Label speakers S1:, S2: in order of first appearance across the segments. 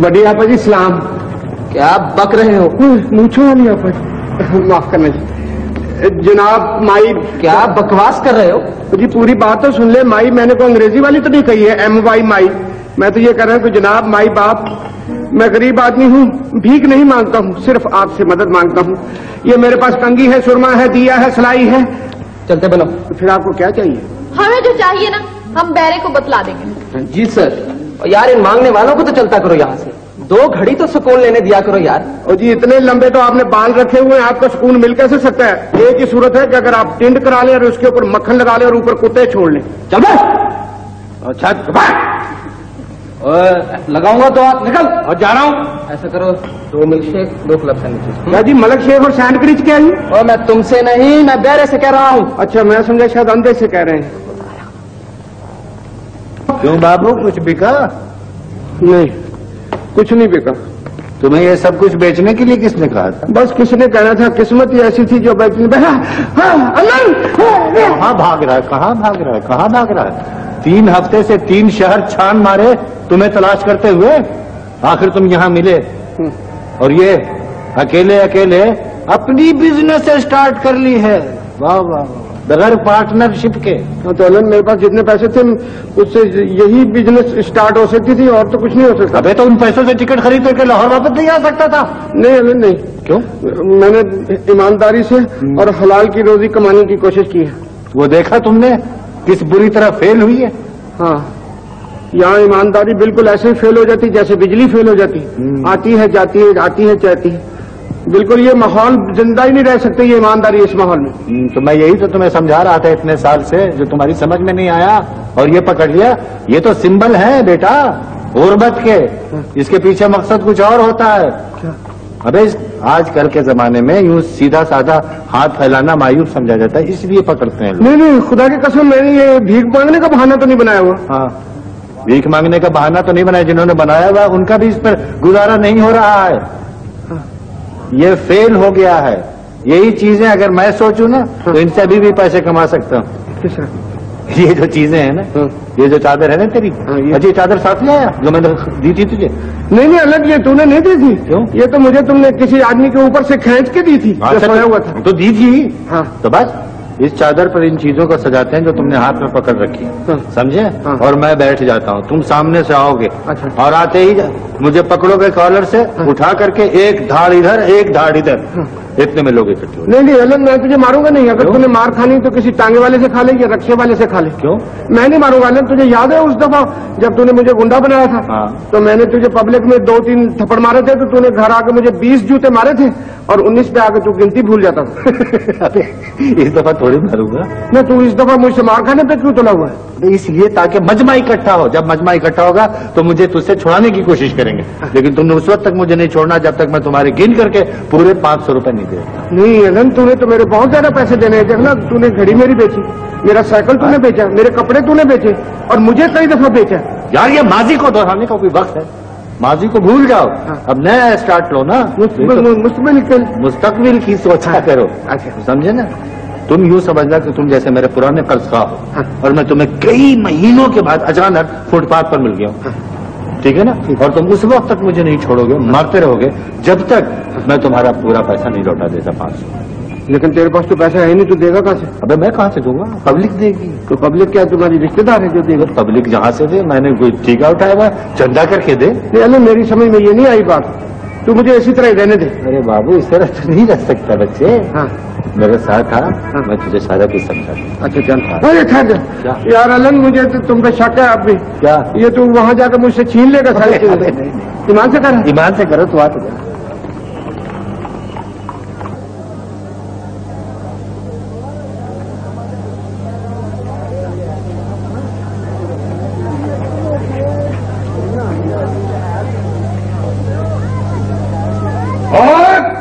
S1: بڑی آپا جی سلام.
S2: کیا بک رہے ہو؟
S1: مونچھوں والی آپا جی معاف کرنا جی. جناب مائی.
S2: کیا بکواس کر رہے ہو؟
S1: جی پوری بات تو سن لے. مائی میں نے کوئی انگریزی والی تو نہیں کہی ہے MY مائی. میں تو یہ کہہ رہا ہوں کہ جناب مائی باپ میں غریب آدمی ہوں, بھیک نہیں مانگتا ہوں, صرف آپ سے مدد مانگتا ہوں. یہ میرے پاس کنگھی ہے, سرما ہے, دیا ہے, سلائی ہے.
S2: چلتے بنو.
S1: پھر آپ کو کیا چاہیے؟
S3: ہمیں جو چاہیے نا ہم بیرے کو بتلا دیں گے.
S2: جی سر. یار ان مانگنے والوں کو تو چلتا کرو یہاں سے, 2 گھڑی تو سکون لینے دیا کرو یار.
S1: اور جی اتنے لمبے تو آپ نے بال رکھے ہوئے ہیں, آپ کو سکون مل کیسے سکتا ہے؟ ایک ہی صورت ہے کہ اگر آپ ٹنڈ کرا لیں اور اس کے اوپر مکھن لگا لیں اور اوپر کتے چھوڑ لیں.
S2: چلو. اچھا لگاؤں گا تو آپ نکل. اور جا رہا ہوں. ایسا کرو 2 ملک شیک 2 کلب سینڈوچز.
S1: کیا جی ملک شیک اور سینڈوچ کیا جی؟
S2: اور میں تم سے نہیں, میں بیرے سے کہہ رہا ہوں.
S1: اچھا میں سمجھا شاید اندھے سے کہہ رہے ہیں.
S4: کیوں بابو کچھ بکا؟
S1: نہیں کچھ نہیں بکا.
S4: تمہیں یہ سب کچھ بیچنے کے لیے کس نے کہا تھا؟
S1: بس کس نے کہنا تھا, قسمت ہی ایسی تھی جو بیچنے.
S4: کہاں بھاگ رہا ہے, کہاں بھاگ رہا ہے, کہاں بھاگ رہا ہے؟ 3 ہفتے سے 3 شہر چھان مارے تمہیں تلاش کرتے ہوئے, آخر تم یہاں ملے. اور یہ اکیلے اکیلے اپنی بزنس اسٹارٹ کر لی ہے. واہ واہ, بغیر پارٹنرشپ کے.
S1: تو الن میرے پاس جتنے پیسے تھے اس سے یہی بزنس اسٹارٹ ہو سکتی تھی, اور تو کچھ نہیں ہو سکتا.
S4: ابھی تو ان پیسوں سے ٹکٹ خرید کر کے لاہور واپس نہیں آ سکتا تھا.
S1: نہیں الن نہیں.
S4: کیوں؟
S1: میں نے ایمانداری سے اور حلال کی روزی کمانے کی کوشش کی ہے.
S4: وہ دیکھا تم نے کس بری طرح فیل ہوئی ہے.
S1: ہاں یہاں ایمانداری بالکل ایسے ہی فیل ہو جاتی جیسے بجلی فیل ہو جاتی. آتی ہے جاتی ہے, آتی ہے جاتی ہے. بالکل یہ ماحول زندہ ہی نہیں رہ سکتے یہ ایمانداری اس ماحول میں.
S4: تو میں یہی تو تمہیں سمجھا رہا تھا اتنے سال سے, جو تمہاری سمجھ میں نہیں آیا اور یہ پکڑ لیا. یہ تو سمبل ہے بیٹا غربت کے, اس کے پیچھے مقصد کچھ اور ہوتا ہے. ابے آج کل کے زمانے میں یوں سیدھا سادہ ہاتھ پھیلانا مایوب سمجھا جاتا ہے, اس لیے پکڑتے ہیں لوگ.
S1: نہیں خدا کی قسم میں نے یہ بھیک مانگنے کا بہانہ تو نہیں بنایا ہوا.
S4: ہاں بھیک مانگنے کا بہانہ تو نہیں بنایا, جنہوں نے بنایا ہوا ان کا بھی اس پر گزارا نہیں ہو رہا ہے. یہ فیل ہو گیا ہے. یہی چیزیں اگر میں سوچوں نا تو ان سے ابھی بھی پیسے کما سکتا ہوں. یہ جو چیزیں ہیں نا, یہ جو چادر ہے نا تیری, یہ چادر ساتھ لے آیا جو میں نے دی تھی تجھے.
S1: نہیں الگ یہ تم نے نہیں دی تھی.
S4: کیوں؟
S1: یہ تو مجھے تم نے کسی آدمی کے اوپر سے کھینچ کے دی تھی, سویا ہوا تھا
S4: تو دی تھی.
S1: ہاں
S4: تو بس اس چادر پر ان چیزوں کو سجاتے ہیں جو تم نے ہاتھ میں پکڑ رکھی, سمجھے. اور میں بیٹھ جاتا ہوں, تم سامنے سے آؤ گے اور آتے ہی مجھے پکڑو گے کالر سے, اٹھا کر کے ایک دھاڑ ادھر ایک دھاڑ ادھر, اتنے میں لوگ اکٹھے ہو.
S1: نہیں الگ میں تجھے ماروں گا نہیں. اگر تم نے مار کھانی تو کسی ٹانگے والے سے کھا لے یا رکشے والے سے کھا لے.
S4: کیوں؟
S1: میں نہیں ماروں گا. تجھے یاد ہے اس دفعہ جب تو نے مجھے گنڈا بنایا تھا تو میں نے تجھے پبلک میں 2-3 تھپڑ مارے تھے, تو نے گھر آ کے مجھے 20 جوتے مارے تھے اور 19 پہ آ کے تو گنتی بھول جاتا تھا.
S4: اس دفعہ تھوڑی ماروں گا.
S1: نہ تو اس دفعہ مجھ سے مار کھانے پہ کیوں تلا ہوا ہے؟
S4: اس لیے تاکہ مجمع اکٹھا ہو. جب مجمع اکٹھا ہوگا تو مجھے تجھ سے چھڑانے کی کوشش کریں گے, لیکن تم نے اس وقت تک مجھے نہیں چھوڑنا جب تک میں تمہارے گن کر کے پورے 500 روپے نہیں دے.
S1: نہیں تو نے تو میرے بہت زیادہ پیسے دینے ہیں. دیکھنا تو نے گھڑی میری بیچی, میرا سائیکل تو نے بیچا, میرے کپڑے تو نے بیچے اور مجھے کئی دفعہ بیچا.
S4: یار یہ ماضی کو دہرانے کا کوئی وقت ہے, ماضی کو بھول جاؤ, اب نیا اسٹارٹ لو نا. مستقبل کی سوچا کرو, سمجھے نا. تم یوں سمجھنا کہ تم جیسے میرے پرانے قرض خواہ ہو اور میں تمہیں کئی مہینوں کے بعد اچانک فٹ پاتھ پر مل گیا ہوں, ٹھیک ہے نا. اور تم اس وقت تک مجھے نہیں چھوڑو گے, مارتے رہو گے جب تک میں تمہارا پورا پیسہ نہیں لوٹا دیتا 500.
S1: لیکن تیرے پاس تو پیسہ ہے نہیں, تو دے گا کہاں سے؟
S4: ابے میں کہاں سے دوں گا, پبلک دے گی.
S1: تو پبلک کیا تمہاری رشتے دار ہے جو دے گا؟
S4: پبلک جہاں سے دے, میں نے کوئی ٹھیکا اٹھایا ہوا چندہ کر کے دے.
S1: میری سمجھ میں یہ نہیں آئی بات, تو مجھے اسی طرح ہی رہنے دے.
S4: ارے بابو اس طرح تو نہیں رہ سکتا بچے. میرے ساتھ آ, میں تجھے سارا کچھ سمجھا.
S1: اچھا چل یار الن, مجھے تم پہ شک ہے اب بھی.
S4: کیا
S1: یہ تو وہاں جا کر مجھ سے چھین لے گا سارے چیزیں. ایمان سے کر,
S4: ایمان سے کرو تو آ تو.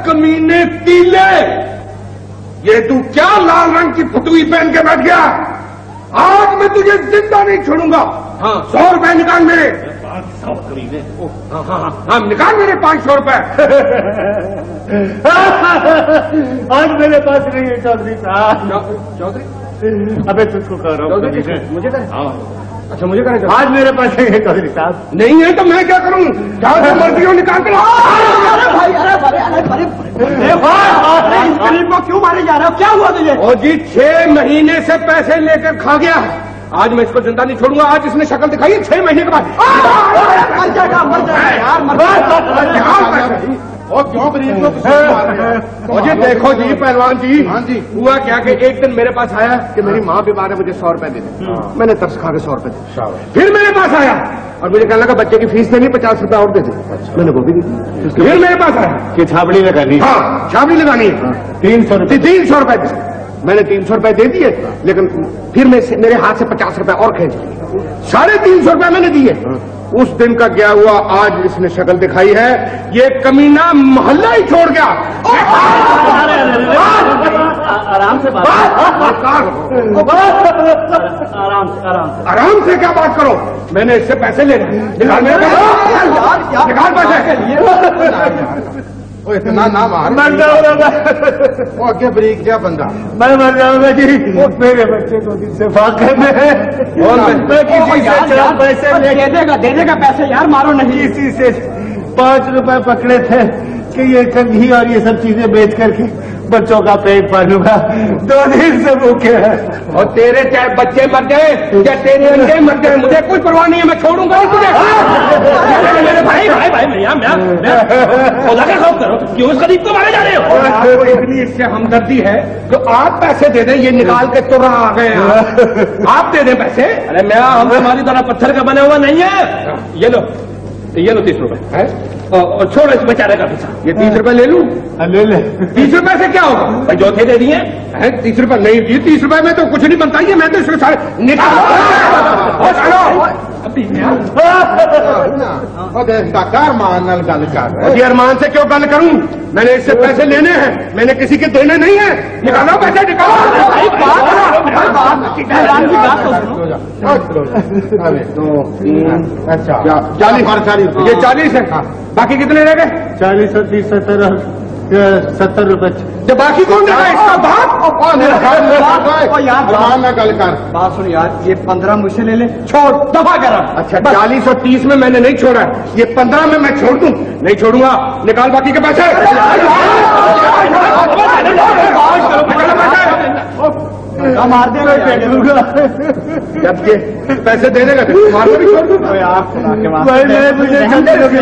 S1: کمینے تیلے, یہ تو کیا لال رنگ کی پھٹوئی پہن کے بیٹھ گیا؟ آج میں تجھے زندہ نہیں چھوڑوں گا. 100 روپے نکال میرے.
S4: 500 کمینے.
S1: ہاں نکال میرے 500 روپے.
S4: آج میرے پاس نہیں ہے چودھری صاحب.
S1: چودھری
S4: ابے تجھ کو کہہ رہا ہوں,
S1: مجھے अच्छा मुझे कहना
S4: आज मेरे पास है चौधरी साहब।
S1: नहीं है तो मैं क्या करूं? जहां से मर्जी हो निकाल के लाओ।
S2: गरीब को क्यों मारे जा रहे हो? क्या हुआ तुझे?
S1: और जी 6 महीने से पैसे लेकर खा गया। आज मैं इसको जिंदा नहीं छोड़ूंगा। आज इसने शक्ल दिखाई 6 महीने के बाद।
S2: मर जाएगा यार, मर जाएगा।
S1: और क्यों गरीब को मार रहे हैं? और जी देखो जी पहलवान जी, हाँ जी, हुआ क्या कि एक दिन मेरे पास आया कि मेरी माँ बीमार है, मुझे 100 रुपए दे दे। मैंने तरस खा के 100 रुपए दे। फिर मेरे पास आया और मुझे कहने लगा बच्चे की फीस देनी 50 रुपए और दे दे। मैंने वो भी दी। फिर मेरे पास आया
S4: कि छाबड़ी लगानी।
S1: हाँ छाबड़ी लगानी है।
S4: 300 रुपए।
S1: 300 रुपए दे। मैंने 300 रुपए दे दिए, लेकिन फिर मेरे हाथ से 50 रुपए और खींच लिए। 350 रुपए मैंने दिए। उस दिन का क्या हुआ, आज इसने शक्ल दिखाई है, ये कमीना मोहल्ला ही छोड़ गया।
S2: आराम से बात।
S1: आराम से क्या बात करो? मैंने इससे पैसे ले निकाल मेरे निकाल पैसे। इतना ना मार,
S4: मर जाऊंगा
S1: वो आगे बरीक जा बंदा।
S4: मैं मर जाऊंगा जी। मेरे बच्चे को से फाकर में है और मैं किसी से 4 पैसे
S2: दे देगा पैसे यार, मारो नहीं।
S4: किसी से 5 रुपए पकड़े थे कि ये कंघी और ये सब चीजें बेच करके बच्चों का पेट पालूंगा। 2 दिन से भूखे हैं।
S1: और तेरे चाहे बच्चे मर जाए या तेरे अंडे मर जाए, मुझे कोई परवाह नहीं है, मैं छोड़ूंगा नहीं तुझे।
S2: मेरे भाई खुदा का खौफ करो, क्यों उस गरीब को मारे जा रहे हो?
S1: आपको इतनी इससे हमदर्दी है तो आप पैसे दे दें। ये निकाल के तुरा आ गए हैं। आप दे दें पैसे।
S2: अरे मैं हम तुम्हारी तरह पत्थर का बना हुआ नहीं है। ये लो 30 रुपए है और छोड़ो इस बेचारे का पीछा।
S1: ये 30 रुपए ले लूं?
S4: ले ले।
S1: 30 रुपए से क्या होगा
S2: भाई? जो थे दे दिए।
S1: 30 रुपए नहीं दिए, 30 रुपए में तो कुछ नहीं बनता। ये मैं तो इसके सारे निकालो। जी अरमान से क्यों गल करूं? मैंने इससे पैसे लेने हैं, मैंने किसी के देने नहीं है। निकालो पैसे, निकालो। अच्छा 40 ये 40 है। बाकी कितने रह गए?
S4: 40 और 30 70 रुपए।
S1: जब बाकी कौन देगा? इसका बाप।
S2: यार मैं गल कर बात सुन यार, ये 15 मुझसे ले ले, छोड़ दफा करा।
S1: अच्छा 40 और 30 में मैंने नहीं छोड़ा, ये 15 में मैं छोड़ दूं? नहीं छोड़ूंगा। निकाल बाकी के पैसे।
S2: मार देगा
S4: जब ये पैसे देने का मारना भी छोड़ दूं। मुझे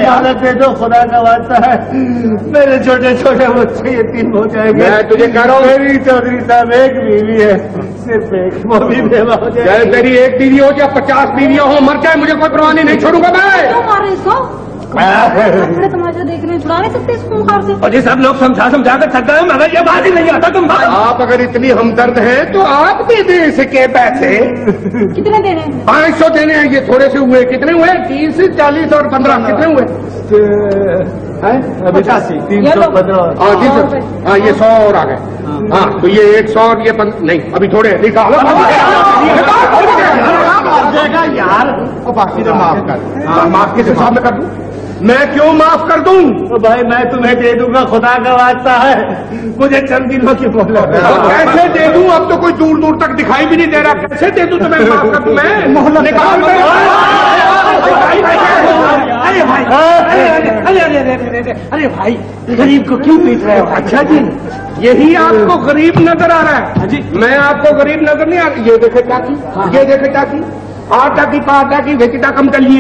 S4: हालत दे दो, खुदा का वास्ता है। मेरे छोटे छोटे बच्चे यतीम हो जाएंगे।
S1: मैं तुझे कह रहा हूँ,
S4: मेरी चौधरी साहब एक बीवी है, सिर्फ एक, वो भी बेवा हो जाए।
S1: चाहे तेरी एक बीवी हो या 50 बीवियां हो, मर जाए, मुझे कोई परवाह नहीं छोड़ूंगा मैं।
S3: क्यों मार रहे इसको? बड़े तमाशा देख रहे हैं, छुड़ा नहीं सकते इसको मुखार से?
S2: और ये सब लोग समझा कर थक गए, मगर ये बात ही नहीं आता। तुम
S1: आप अगर इतनी हमदर्द हैं तो आप दे दें इसके पैसे।
S3: कितने देने हैं?
S1: 500 देने हैं। ये थोड़े से हुए, कितने हुए? 30, 40 और 15 कितने हुए?
S4: 85, 315।
S1: हाँ ये 100 और आ गए। हाँ तो ये 100 और ये नहीं, अभी थोड़े निकालो
S2: यार।
S1: और बाकी तो माफ कर। माफ किस हिसाब में कर दूं? मैं क्यों माफ कर दूं?
S4: तो भाई मैं तुम्हें दे दूंगा, खुदा का वास्ता है। मुझे चंद दिनों की मोहलत है।
S1: कैसे दे दूं? अब तो कोई दूर दूर तक दिखाई भी नहीं दे रहा। कैसे दे दूं? तो मैं माफ कर दूं। मैं निकाल
S2: अरे भाई गरीब को क्यों पीट रहे हो?
S1: अच्छा जी, यही आपको गरीब नजर आ रहा है? जी मैं आपको गरीब नजर नहीं आ रही। ये देखे टाकी, ये देखे टाकी, आटा की पाटा की वेचिटा कम चल है।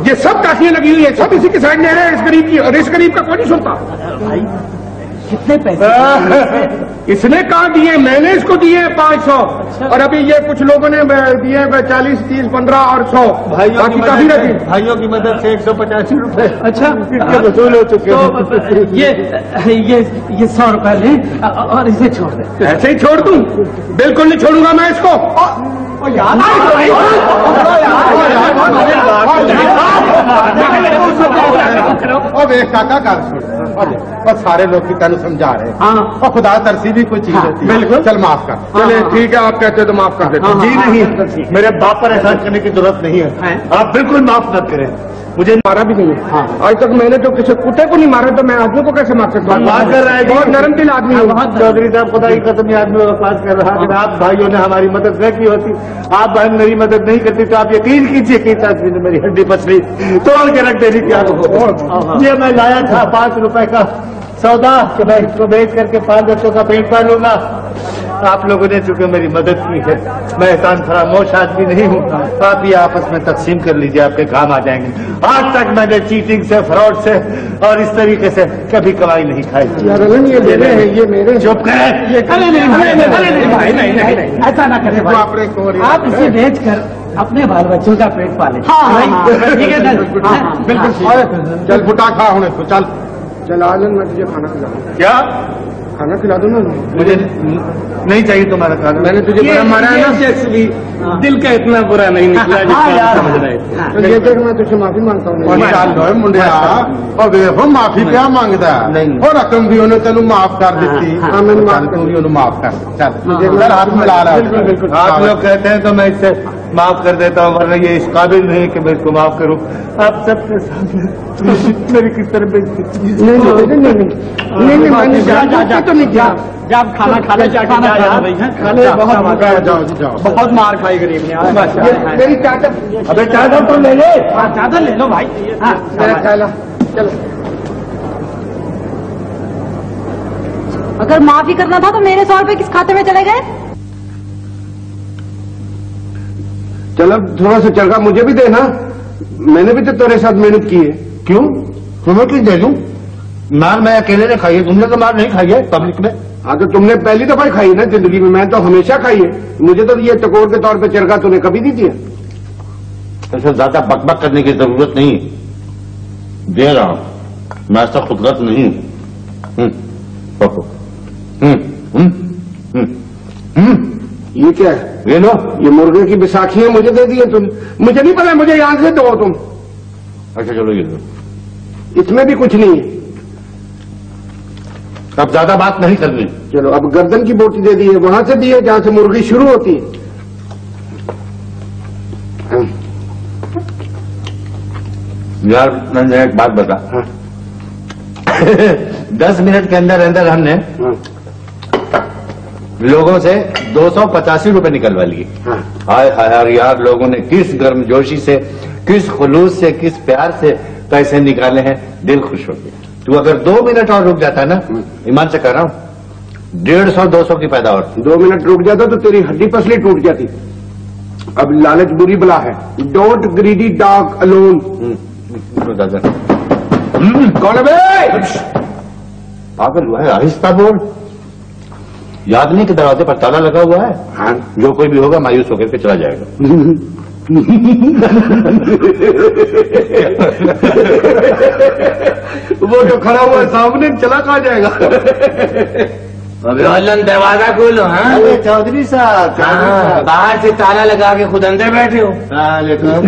S1: ये सब टाकियां लगी हुई है, सब इसी के साइड में है इस गरीब की, और इस गरीब का कोई नहीं सुनता।
S2: भाई कितने पैसे?
S1: इसने कहा दिए, मैंने इसको दिए 500। और अभी ये कुछ लोगों ने दिए 40, 30, 15 और 100। बाकी काफी रहती।
S4: भाइयों की मदद से 185 रुपए
S2: अच्छा
S4: वसूल हो चुके हैं।
S2: ये 100 रुपए ले और इसे छोड़ दे।
S1: ऐसे ही छोड़ दूं? बिल्कुल नहीं छोड़ूंगा मैं इसको।
S5: और सारे लोग की तेन समझा रहे। हाँ और खुदा तरसी भी कोई चीज होती है।
S1: बिल्कुल।
S5: चल माफ कर।
S1: चले ठीक है, आप कहते हो तो माफ कर देते।
S4: जी नहीं, मेरे बाप पर एहसान करने की जरूरत नहीं है। आप बिल्कुल माफ न करें। मुझे
S1: मारा भी नहीं है। आज तक मैंने तो किसी कुत्ते को नहीं मारा, तो मैं आदमी को कैसे मार सकता हूँ?
S4: बात कर रहा है
S1: बहुत नरम दिल आदमी हूँ।
S4: चौधरी साहब, खुदा की कसम, आदमी बात कर रहा है। अगर आप भाइयों ने हमारी मदद न की होती, आप बहन मेरी मदद नहीं करती, तो आप यकीन कीजिए कि इस आदमी ने मेरी हड्डी पसली तोड़ के रख देनी क्या हो। ये मैं लाया था 5 रुपए का सौदा कि मैं इसको बेच करके 5 बच्चों का पेट पालूंगा। आप लोगों ने चूंकि मेरी मदद की है, मैं एहसान फरामोश आदमी नहीं हूँ, आप ये आपस में तकसीम कर लीजिए, आपके काम आ जाएंगे। आज तक मैंने चीटिंग से, फ्रॉड से और इस तरीके से कभी कमाई नहीं खाई।
S1: यार ये मेरे हैं, ये मेरे।
S4: चुप कर।
S2: अरे नहीं भाई, नहीं,
S6: ऐसा ना करे भाई, आप इसे बेच कर अपने बाल बच्चों का पेट पाले। ठीक है सर,
S5: बिल्कुल। चल फुटा खा होने को, चल
S1: चल आलन, मैं तुझे खाना खिला दूँ।
S4: क्या?
S1: खाना खिला दूँ ना?
S4: मुझे नहीं चाहिए तुम्हारा खाना।
S1: मैंने तुझे बड़ा मारा है ना।
S2: शख्स भी दिल का इतना बुरा नहीं निकला जितना समझ रहे थे।
S1: तो ये देख, मैं तुझसे माफी मांगता हूँ।
S5: ਚੱਲ ਮੁੰਡਿਆ ਉਹ ਵੇਖੋ ਮਾਫੀ ਪਿਆ ਮੰਗਦਾ ਉਹ ਰਕਮ ਵੀ ਉਹਨੇ ਤੈਨੂੰ ਮਾਫ ਕਰ ਦਿੱਤੀ
S1: ਹਾਂ, ਮੈਨੂੰ ਮਾਫ਼
S5: ਤੂੰ ਵੀ ਉਹਨੂੰ ਮਾਫ ਕਰ ਚੱਲ ਹੱਥ ਮਿਲਾ ਲਾ
S4: आप लोग कहते हैं तो मैं इससे माफ कर देता हूँ, वरना ये इस काबिल नहीं कि मैं इसको माफ करूँ। आप सबके सामने मेरी किस तरह
S1: नहीं, मैंने जानबूझ तो नहीं किया।
S6: जब खाना खा ले, बहुत मार खाई गरीब ने।
S1: मेरी चादर,
S4: अबे चादर तो ले ले।
S6: चादर ले लो भाई।
S1: मेरा ख्याल, चलो।
S3: अगर माफी करना था तो मेरे 100 रुपए किस खाते में चले गए?
S1: चलो थोड़ा सा चरखा मुझे भी देना, मैंने भी तो तेरे साथ मेहनत की है।
S4: क्यों? तुम्हें क्यों दे दूं? मार मैं अकेले ने खाई है, तुमने तो मार नहीं खाई है पब्लिक में।
S1: हाँ, तो तुमने पहली दफा ही खाई ना जिंदगी में, मैं तो हमेशा खाई है। मुझे तो ये टकोर के तौर पे चरखा तूने कभी नहीं दिया।
S4: ऐसे ज्यादा बकबक करने की जरूरत नहीं है, दे रहा हूं, मैं ऐसा खुदगर्ज नहीं हूं।
S1: ये क्या है?
S4: ये लो।
S1: ये मुर्गे की बैसाखी है, मुझे दे दी है तुमने। मुझे नहीं पता, मुझे यहाँ से दो तुम।
S4: अच्छा चलो ये लो।
S1: इसमें भी कुछ नहीं है।
S4: अब ज्यादा बात नहीं करनी।
S1: चलो, अब गर्दन की बोटी दे दी है, वहां से दी है जहां से मुर्गी शुरू होती है।
S4: यार मैंने एक बात बता।
S1: हाँ।
S4: 10 मिनट के अंदर अंदर हमने
S1: हाँ,
S4: लोगों से 285 रुपए निकलवा लिए।
S1: हाँ।
S4: हाय हाय यार, लोगों ने किस गर्मजोशी से, किस खुलूस से, किस प्यार से पैसे निकाले हैं, दिल खुश हो गया। तू अगर 2 मिनट और रुक जाता ना, ईमान से कह रहा हूँ, 150-200 की पैदावार।
S1: 2 मिनट रुक जाता तो तेरी हड्डी पसली टूट जाती। अब लालच बुरी बला है। Don't greedy dog alone. कौन है बे?
S4: पागल हुआ है, आहिस्ता बोल। यादनी के दरवाजे पर ताला लगा हुआ है।
S1: हाँ।
S4: जो कोई भी होगा मायूस होकर के चला जाएगा।
S1: वो जो खड़ा हुआ है सामने, चला कहाँ जाएगा?
S6: अभिवादन, दरवाजा खोलो। हाँ,
S4: चौधरी साहब,
S6: बाहर से ताला लगा के खुद अंदर बैठे हो।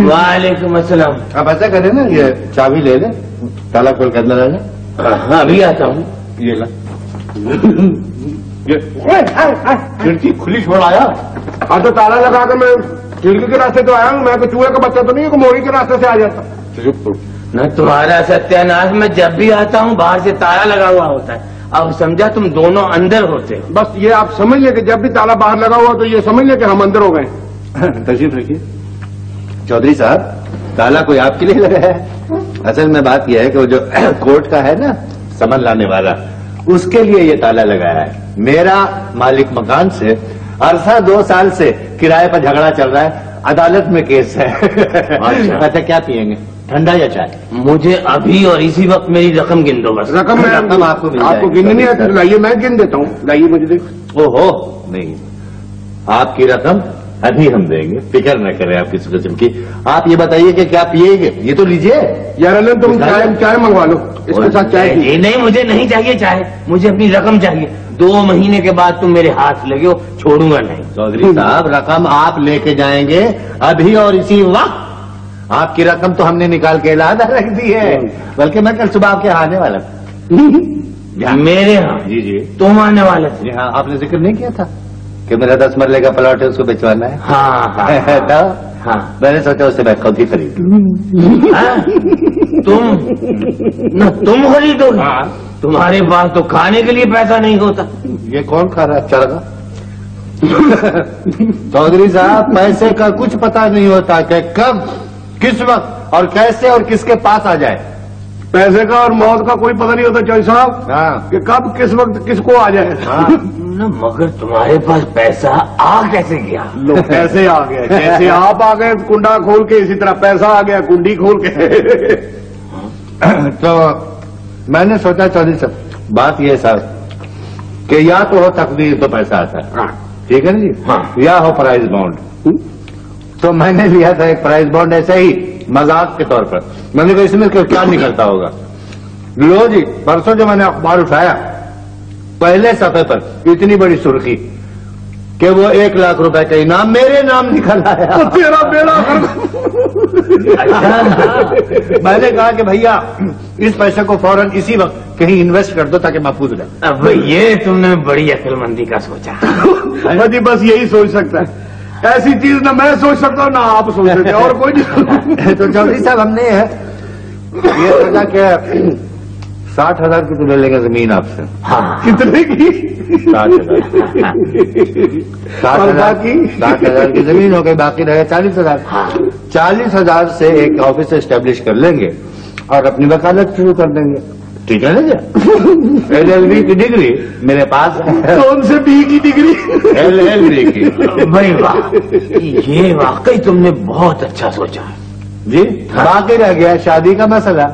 S6: वालेकुम अस्सलाम।
S4: आप ऐसा करें ना, ये चाबी ले ले, ताला खोल के अंदर आ जाए।
S6: हाँ, अभी आता हूँ।
S4: ये ला। खिड़की खुली छोड़ आया।
S1: हाँ, तो ताला लगा कर मैं खिड़की के रास्ते तो आया हूँ। मैं कोई चूहे का बच्चा तो नहीं है कि मोरी के रास्ते से आ जाता।
S6: न तुम्हारा सत्यानाश, मैं जब भी आता हूँ बाहर से ताला लगा हुआ होता है। अब समझा तुम दोनों अंदर होते हो।
S1: बस ये आप समझ ले कि जब भी ताला बाहर लगा हुआ तो ये समझ ले कि हम अंदर हो गए।
S4: तशरीफ रखिए। चौधरी साहब, ताला कोई आपके लिए लगा है? असल में बात यह है कि वो जो कोर्ट का है ना, समन लाने वाला, उसके लिए ये ताला लगाया है। मेरा मालिक मकान से अरसा 2 साल से किराए पर झगड़ा चल रहा है, अदालत में केस है। अच्छा, क्या पियेंगे, ठंडा या चाय?
S6: मुझे अभी और इसी वक्त मेरी रकम गिन दो बस।
S1: रकम आपको गिननी नहीं आती? लाइए, मैं गिन देता हूँ। लाइए, मुझे देख।
S4: ओहो, नहीं, आपकी रकम अभी हम देंगे, फिक्र न करें आप किसी किस्म की। आप ये बताइए कि क्या पिएगे, ये तो लीजिए।
S1: यार अलन, तुम चाय मंगवा लो, इसके साथ चाय की।
S6: ये नहीं, मुझे नहीं चाहिए चाय, मुझे अपनी रकम चाहिए। 2 महीने के बाद तुम मेरे हाथ लगे हो, छोड़ूंगा नहीं।
S4: चौधरी साहब, रकम आप लेके जाएंगे अभी और इसी वक्त। आपकी रकम तो हमने निकाल के इलादा रख दी है, बल्कि मैं कल सुबह आपके यहाँ आने वाला था।
S6: मेरे यहाँ?
S4: जी जी,
S6: तुम आने वाले थे?
S4: जी हाँ। आपने जिक्र नहीं किया था कि मेरा 10 मरले का प्लॉट है, उसको बेचवाना है?
S6: हाँ हाँ
S4: तो
S6: हाँ।
S4: मैंने सोचा उससे मैं खुद ही खरीद लूं।
S6: तुम खरीदोगे? तुम्हारे पास तो खाने के लिए पैसा नहीं होता।
S4: ये कौन खा रहा है चरगा? चौधरी साहब, पैसे का कुछ पता नहीं होता कि कब, किस वक्त और कैसे और किसके पास आ जाए।
S1: पैसे का और मौत का कोई पता नहीं होता चौधरी साहब,
S4: हाँ
S1: कि कब किस वक्त किसको आ जाए।
S4: हाँ।
S6: मगर तुम्हारे पास पैसा आ कैसे गया?
S1: लो पैसे आ गए, जैसे आप आ गए कुंडा खोल के, इसी तरह पैसा आ गया कुंडी खोल के।
S4: तो मैंने सोचा चौधरी साहब, बात ये साहब कि या तो हो तकदीर तो पैसा आता है, ठीक है ना जी,
S6: हाँ।
S4: या हो प्राइज बॉन्ड। तो मैंने लिया था एक प्राइज बॉन्ड ऐसे ही मजाक के तौर पर। मैंने कहा इसमें क्या निकलता होगा। लो जी, परसों जो मैंने अखबार उठाया, पहले सफे पर इतनी बड़ी सुर्खी कि वो 1 लाख रुपए का इनाम मेरे नाम निकल आया।
S1: तो तेरा बेड़ा
S4: मैंने कहा कि भैया इस पैसे को फौरन इसी वक्त कहीं इन्वेस्ट कर दो ताकि महफूज रहे।
S6: अब ये तुमने बड़ी अक्लमंदी का सोचा।
S1: जी बस यही सोच सकता है, ऐसी चीज ना मैं सोच सकता हूँ ना आप सोच सकते हैं, और कोई नहीं।
S4: तो चौधरी साहब, हमने ये सोचा कि 60,000 की तो ले लेंगे जमीन आपसे।
S6: हाँ।
S1: कितने की?
S4: 60,000। 60,000 की जमीन हो गई, बाकी रहे 40,000। 40,000 से एक ऑफिस एस्टेब्लिश कर लेंगे और अपनी वकालत शुरू कर देंगे, ठीक है ना जी। LLB की डिग्री मेरे पास है।
S1: कौन से बी की डिग्री?
S4: LLB की।
S6: भाई वाह, ये वाकई तुमने बहुत अच्छा सोचा
S4: जी। बाकी रह गया शादी का मसला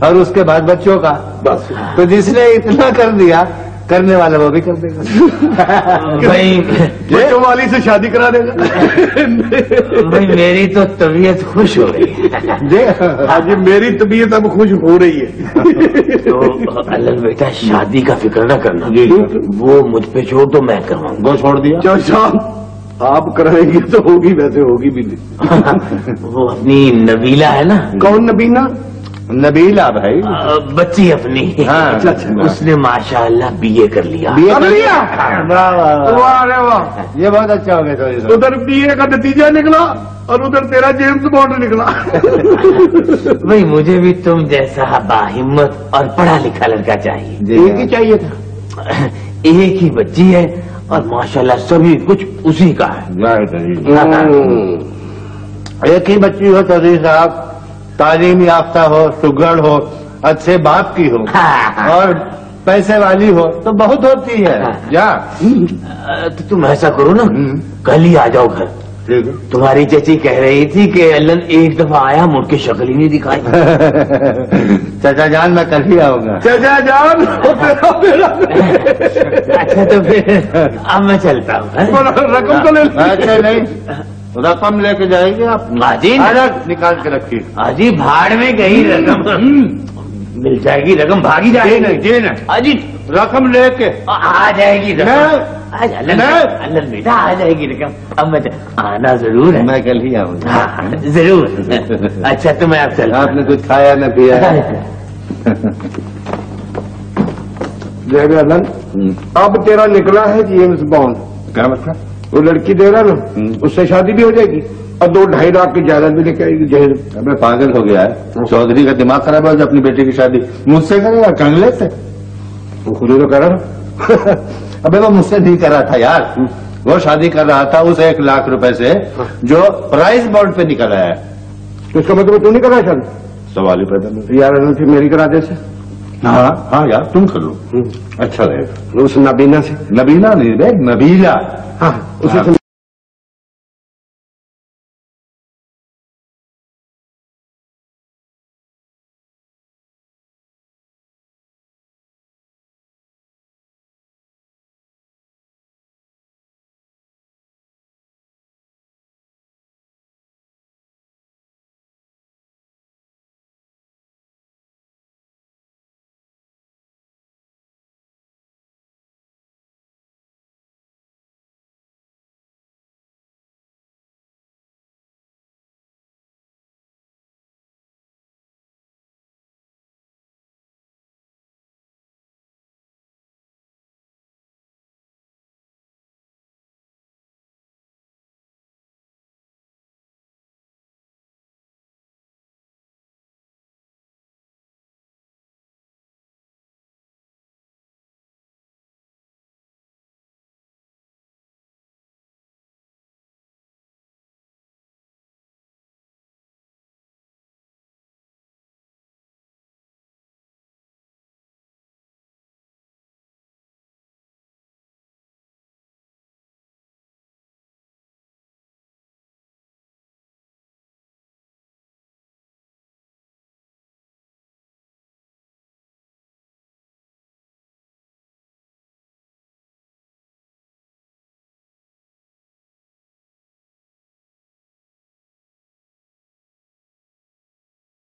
S4: और उसके बाद बच्चों का।
S1: बस
S4: तो जिसने इतना कर दिया, करने वाला वो भी कर देगा।
S6: भाई।
S1: बच्चों वाली से शादी करा देगा।
S6: भाई मेरी तो तबीयत खुश हो रही है।
S4: जी
S1: आज मेरी तबीयत अब खुश हो रही है।
S6: तो अल्लाह बेटा, शादी का फिक्र न करना
S4: जी।
S6: वो मुझ पे छोड़ दो, मैं करवाऊंगा।
S4: वो छोड़ दिया।
S1: चौधरी साहब, आप कराएंगे तो होगी, वैसे होगी भी नहीं।
S6: वो अपनी नबीला है ना।
S1: कौन नबीना?
S4: नबीला भाई,
S6: बच्ची अपनी।
S4: हाँ।
S1: अच्छा।
S6: उसने माशाअल्लाह BA कर लिया।
S4: BA
S1: कर लिया?
S4: वाह वाह वाह।
S1: वाह रे वाह,
S4: ये बहुत अच्छा हो गया चौधरी साहब।
S1: उधर BA का नतीजा निकला और उधर तेरा जेम्स बॉन्ड निकला।
S6: भाई मुझे भी तुम जैसा बाहिम्मत और पढ़ा लिखा लड़का चाहिए।
S1: एक ही चाहिए था।
S6: एक ही बच्ची है और माशाल्लाह सभी कुछ उसी का है।
S4: एक ही बच्ची हो चौधरी साहब, तालीम याफ्ता हो, सुगढ़ हो, अच्छे बाप की हो और पैसे वाली हो तो बहुत होती है। क्या
S6: तो तुम ऐसा करो ना, कल ही आ जाओ घर।
S4: ठीक है।
S6: तुम्हारी चची कह रही थी कि अल्लन एक दफा आया, मुड़ के शक्ल ही नहीं दिखाई।
S4: चाचा जान, मैं कल ही आऊंगा।
S1: चाचा जान,
S6: अच्छा तो फिर अब मैं चलता हूँ।
S1: रकम तो ले लो।
S4: ऐसे नहीं, रकम लेके जाएंगे आप।
S6: हाजी
S4: अलग निकाल के रखिए।
S6: हाजी, भाड़ में गई रकम मिल जाएगी, रकम भागी जाएगी।
S4: जी नहीं,
S6: हाजी
S4: रकम लेके
S6: आ जाएगी रकम।
S4: नहीं।
S6: अल्लन बेटा, आ जाएगी रकम। अब मैं आना जरूर है।
S4: मैं कल ही आऊंगा।
S6: हाँ, जरूर। अच्छा तो मैं अब चलता हूँ।
S4: आपने कुछ खाया न पिया?
S1: देख अलन, अब तेरा निकला है जेम्स बॉन्ड।
S4: क्या मतलब?
S1: वो लड़की दे रहा ना, उससे शादी भी हो जाएगी और 2-2.5 लाख की जायदाद भी लेके आएगी जहेज।
S4: अबे पागल हो गया है, चौधरी का दिमाग खराब है। अपनी बेटी की शादी मुझसे करेगा, कंगले से?
S1: वो खुद ही तो कह रहा।
S4: अबे वो मुझसे नहीं कर रहा था यार, वो शादी कर रहा था उस 1 लाख रुपए से जो प्राइज बॉन्ड पे निकल आया है।
S1: तो इसका मतलब तू नहीं कर रहा शादी?
S4: सवाल ही पैदा नहीं।
S1: यार अलन, फिर मेरी करा दे से।
S4: हाँ हाँ यार, तुम कर लो, अच्छा रहेगा।
S1: उस नबीना से।
S4: नबीना नहीं रे, नबीला।
S1: हाँ, उसी से